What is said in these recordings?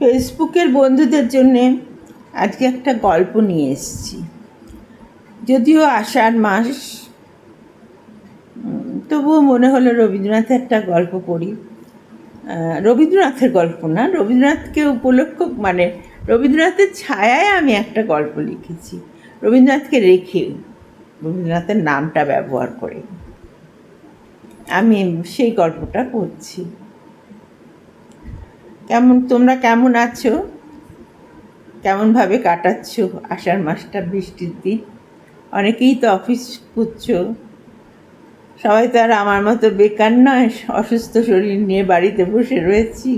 ফেসবুকের বন্ধুদের জন্যে আজকে একটা গল্প নিয়ে এসেছি। যদিও আষাঢ় মাস, তবুও মনে হলো রবীন্দ্রনাথের একটা গল্প পড়ি। রবীন্দ্রনাথের গল্প না, রবীন্দ্রনাথকে উপলক্ষ মানে রবীন্দ্রনাথের ছায়ায় আমি একটা গল্প লিখেছি, রবীন্দ্রনাথকে রেখে, রবীন্দ্রনাথের নামটা ব্যবহার করে আমি সেই গল্পটা পড়ছি। তোমরা কেমন আছো? কেমনভাবে কাটাচ্ছ আষাঢ় মাসটা, বৃষ্টির দিন? অনেকেই তো অফিস করছো, সবাই তো আর আমার মতো বেকার নয়, অসুস্থ শরীর নিয়ে বাড়িতে বসে রয়েছি।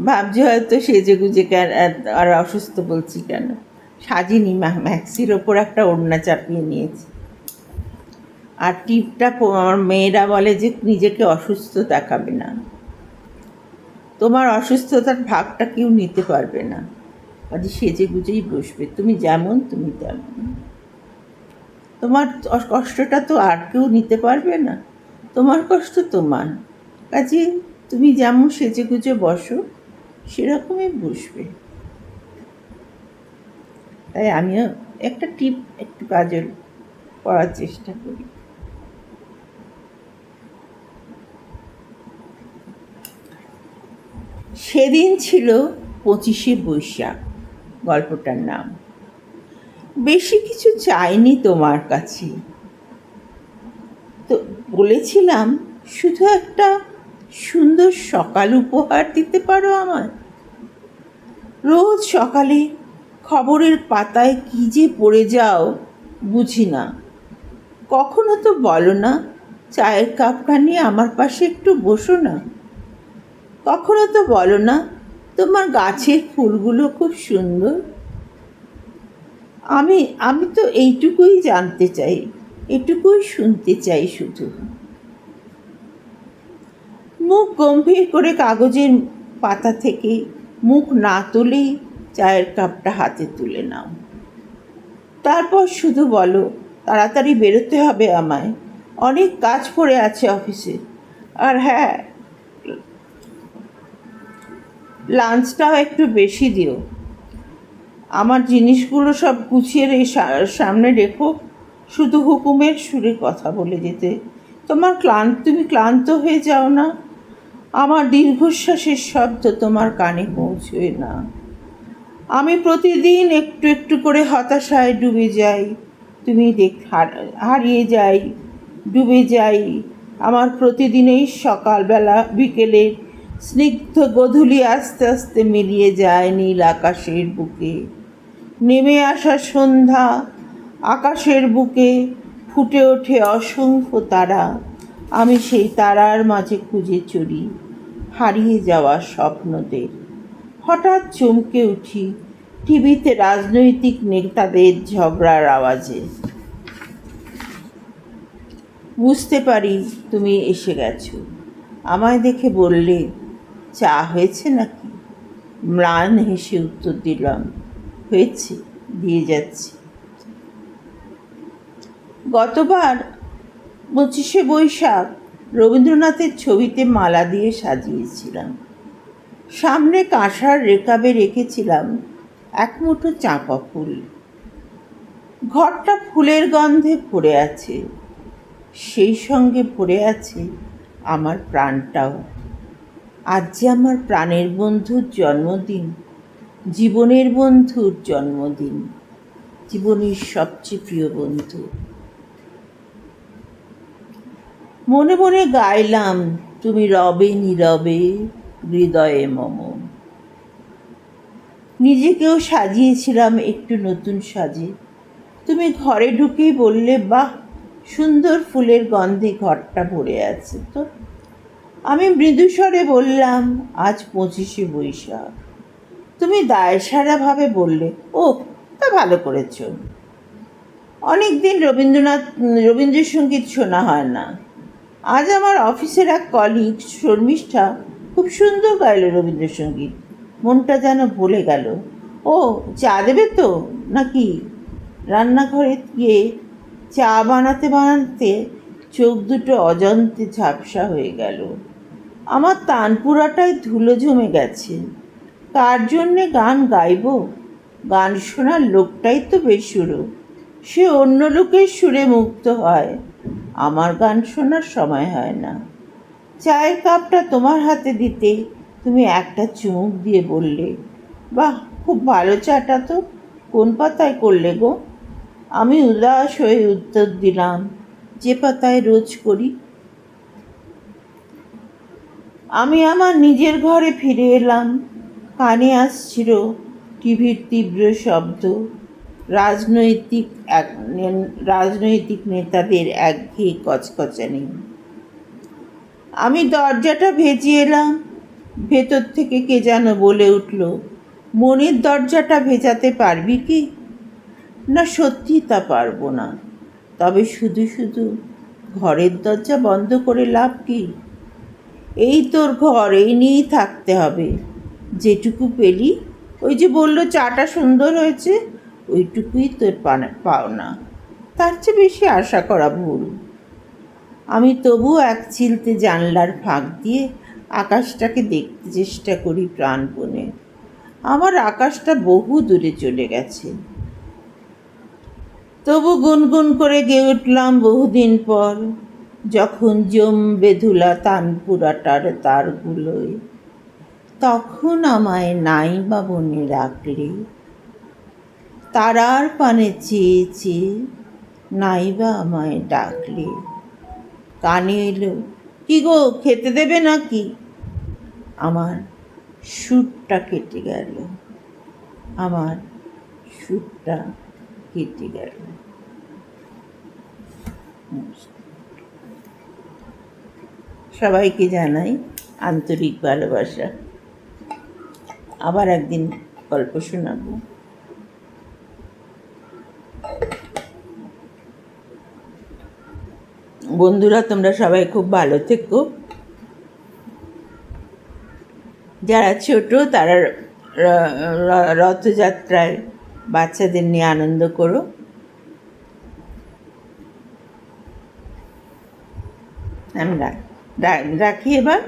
ভাবছি হয়তো সেজে গুজে আর অসুস্থ বলছি কেন, সাজিনি, ম্যাক্সির ওপর একটা ওড়না চাপিয়ে নিয়েছি। আর টিপটা আমার মেয়েরা বলে যে নিজেকে অসুস্থ দেখাবে না, তোমার অসুস্থতার ভাগটা কেউ নিতে পারবে না, কাজে সেজে গুজেই বসবে, তুমি যেমন তুমি তেমন। তোমার কষ্টটা তো আর কেউ নিতে পারবে না, তোমার কষ্ট তোমার, কাজে তুমি যেমন সেজে গুজে বসো সেরকমই বসবে। তাই আমিও একটা টিপ, একটু কাজল করার চেষ্টা করি। সেদিন ছিল 25শে বৈশাখ, গল্পটার নাম। বেশি কিছু চাইনি তোমার কাছে, তো বলেছিলাম শুধু একটা সুন্দর সকাল উপহার দিতে পারো আমায়। রোজ সকালে খবরের পাতায় কী যে পড়ে যাও বুঝি না, কখনো তো বলো না চায়ের কাপটা নিয়ে আমার পাশে একটু বসো না, কখনো তো বলো না তোমার গাছের ফুলগুলো খুব সুন্দর। আমি তো এইটুকুই জানতে চাই, এটুকুই শুনতে চাই শুধু। মুখ গম্ভীর করে কাগজের পাতা থেকে মুখ না তুলেই চায়ের কাপটা হাতে তুলে নাও। তারপর শুধু বলো তাড়াতাড়ি বেরোতে হবে আমায়, অনেক কাজ পড়ে আছে অফিসে। আর হ্যাঁ, লাঞ্চটাও একটু বেশি দিও। আমার জিনিসগুলো সব গুছিয়ে সামনে রেখো, শুধু হুকুমের সুরে কথা বলে যেতে। তুমি ক্লান্ত হয়ে যাও না? আমার দীর্ঘশ্বাসের শব্দ তোমার কানে পৌঁছয় না? আমি প্রতিদিন একটু একটু করে হতাশায় ডুবে যাই, তুমি হারিয়ে যাই, ডুবে যাই। আমার প্রতিদিনই সকালবেলা বিকেলের স্নিগ্ধ গোধূলি আস্তে আস্তে মিলিয়ে যায় নীল আকাশের বুকে। নেমে আসা সন্ধ্যা, আকাশের বুকে ফুটে ওঠে অসংখ্য তারা। আমি সেই তারার মাঝে খুঁজে চড়ি হারিয়ে যাওয়া স্বপ্নদের। হঠাৎ চমকে উঠি টিভিতে রাজনৈতিক নেতাদের ঝগড়ার আওয়াজে। বুঝতে পারি তুমি এসে গেছো। আমায় দেখে বললে, চা হয়েছে নাকি? ম্লান হেসে উত্তর দিলাম, হয়েছে, দিয়ে যাচ্ছি। গতবার 25শে বৈশাখ রবীন্দ্রনাথের ছবিতে মালা দিয়ে সাজিয়েছিলাম। সামনে কাঁসার রেকাবে রেখেছিলাম এক মুঠো চাঁপা ফুল। ঘরটা ফুলের গন্ধে ভরে আছে, সেই সঙ্গে ভরে আছে আমার প্রাণটাও। আজ যে আমার প্রাণের বন্ধুর জন্মদিন, জীবনের বন্ধুর জন্মদিন, জীবনের সবচেয়ে প্রিয় বন্ধু। মনে মনে গাইলাম, তুমি রবে নীরবে হৃদয়ে মম। নিজেকেও সাজিয়েছিলাম একটু নতুন সাজে। তুমি ঘরে ঢুকেই বললে, বাহ, সুন্দর ফুলের গন্ধে ঘরটা ভরে আছে তো। আমি মৃদুস্বরে বললাম, আজ 25শে বৈশাখ। তুমি দায়সারাভাবে বললে, ও, তা ভালো করেছ। অনেক দিন রবীন্দ্রসঙ্গীত শোনা হয় না। আজ আমার অফিসের এক কলিগ শর্মিষ্ঠা খুব সুন্দর গাইল রবীন্দ্রসঙ্গীত, মনটা যেন ভুলে গেল। ও, চা দেবে তো নাকি? রান্নাঘরে গিয়ে চা বানাতে বানাতে চোখ দুটো অজান্তে ঝাপসা হয়ে গেল। আমার তানপুরাটায় ধুলো জমে গেছে। কার জন্যে গান গাইব? গান শোনার লোকটাই তো বেসুরো, সে অন্য লোকের সুরে মুগ্ধ হয়, আমার গান শোনার সময় হয় না। চায়ের কাপটা তোমার হাতে দিতে তুমি একটা চুমুক দিয়ে বললে, বাহ, খুব ভালো চাটা তো, কোন পাতায় করলে গো? আমি উদাস হয়ে উত্তর দিলাম, যে পাতায় রোজ করি। আমি আমার নিজের ঘরে ফিরে এলাম। কানে আসছিল টিভির তীব্র শব্দ, রাজনৈতিক রাজনৈতিক নেতাদের একঘেয়ে কচকচানি। আমি দরজাটা ভেজিয়ে এলাম। ভেতর থেকে কে যেন বলে উঠল, মনের দরজাটা ভেজাতে পারবি কি? না, সত্যি তা পারবো না। তবে শুধু শুধু ঘরের দরজা বন্ধ করে লাভ কি? এই তোর ঘর, এই নিয়েই থাকতে হবে। যেটুকু পেলি, ওই যে বললো চাটা সুন্দর হয়েছে, ওইটুকুই তোর পাওনা। তার চেয়ে বেশি আশা করা ভুল। আমি তবুও এক চিলতে জানলার ফাঁক দিয়ে আকাশটাকে দেখতে চেষ্টা করি প্রাণপণে। আমার আকাশটা বহু দূরে চলে গেছে। তবু গুনগুন করে গেয়ে উঠলাম বহুদিন পর, যখন জমবে ধুলা তানপুরাটার তারগুলোয়, তখন আমায় নাই বা বনে রাখলে, তারার পানে চেয়ে চেয়ে নাই বা আমায় ডাকলে। কানে এলো, কি গো, খেতে দেবে নাকি? আমার সুরটা কেটে গেল, আমার সুরটা কেটে গেল। সবাইকে জানাই আন্তরিক ভালোবাসা। আবার একদিন গল্প শোনাবো। বন্ধুরা, তোমরা সবাই খুব ভালো থেকো। যারা ছোট তারা রথযাত্রায় বাচ্চাদের নিয়ে আনন্দ করো। আমি রাখি এবার।